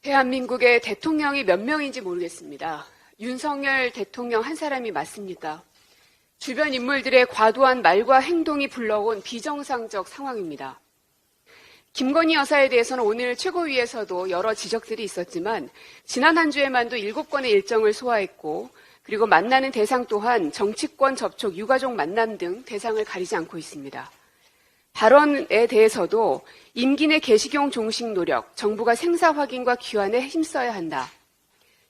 대한민국의 대통령이 몇 명인지 모르겠습니다. 윤석열 대통령 한 사람이 맞습니까? 주변 인물들의 과도한 말과 행동이 불러온 비정상적 상황입니다. 김건희 여사에 대해서는 오늘 최고위에서도 여러 지적들이 있었지만 지난 한 주에만도 7건의 일정을 소화했고 그리고 만나는 대상 또한 정치권 접촉, 유가족 만남 등 대상을 가리지 않고 있습니다. 발언에 대해서도 임기 내 개식용 종식 노력, 정부가 생사 확인과 귀환에 힘써야 한다.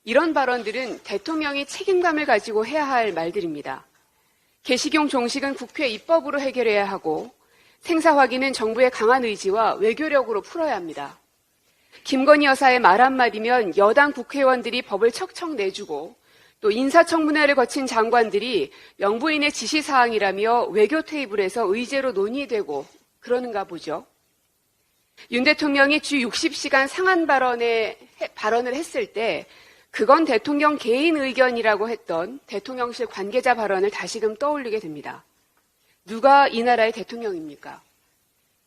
이런 발언들은 대통령이 책임감을 가지고 해야 할 말들입니다. 개식용 종식은 국회 입법으로 해결해야 하고 생사 확인은 정부의 강한 의지와 외교력으로 풀어야 합니다. 김건희 여사의 말 한마디면 여당 국회의원들이 법을 척척 내주고 또 인사청문회를 거친 장관들이 영부인의 지시사항이라며 외교 테이블에서 의제로 논의되고 그러는가 보죠. 윤 대통령이 주 60시간 상한 발언을 했을 때 그건 대통령 개인 의견이라고 했던 대통령실 관계자 발언을 다시금 떠올리게 됩니다. 누가 이 나라의 대통령입니까?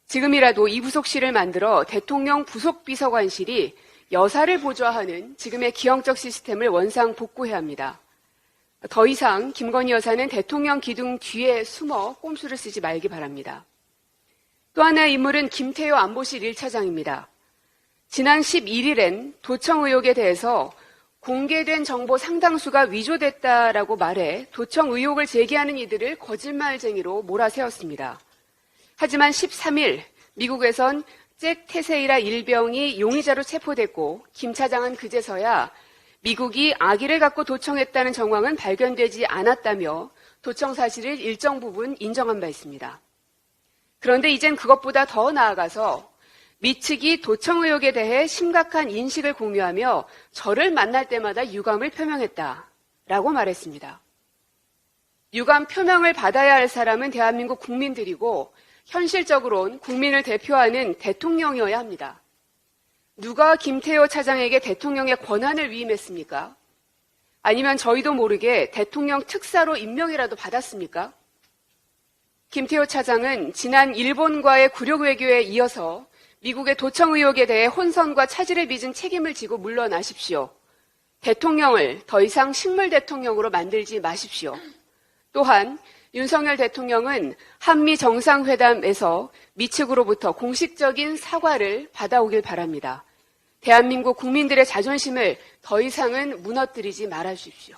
지금이라도 이부속실을 만들어 대통령 부속비서관실이 여사를 보좌하는 지금의 기형적 시스템을 원상 복구해야 합니다. 더 이상 김건희 여사는 대통령 기둥 뒤에 숨어 꼼수를 쓰지 말기 바랍니다. 또 하나의 인물은 김태효 안보실 1차장입니다. 지난 11일엔 도청 의혹에 대해서 공개된 정보 상당수가 위조됐다라고 말해 도청 의혹을 제기하는 이들을 거짓말쟁이로 몰아세웠습니다. 하지만 13일 미국에선 잭 테세이라 일병이 용의자로 체포됐고 김 차장은 그제서야 미국이 아기를 갖고 도청했다는 정황은 발견되지 않았다며 도청 사실을 일정 부분 인정한 바 있습니다. 그런데 이젠 그것보다 더 나아가서 미 측이 도청 의혹에 대해 심각한 인식을 공유하며 저를 만날 때마다 유감을 표명했다라고 말했습니다. 유감 표명을 받아야 할 사람은 대한민국 국민들이고 현실적으로는 국민을 대표하는 대통령이어야 합니다. 누가 김태효 차장에게 대통령의 권한을 위임했습니까? 아니면 저희도 모르게 대통령 특사로 임명이라도 받았습니까? 김태효 차장은 지난 일본과의 굴욕 외교에 이어서 미국의 도청 의혹에 대해 혼선과 차질을 빚은 책임을 지고 물러나십시오. 대통령을 더 이상 식물 대통령으로 만들지 마십시오. 또한 윤석열 대통령은 한미 정상회담에서 미 측으로부터 공식적인 사과를 받아오길 바랍니다. 대한민국 국민들의 자존심을 더 이상은 무너뜨리지 말아주십시오.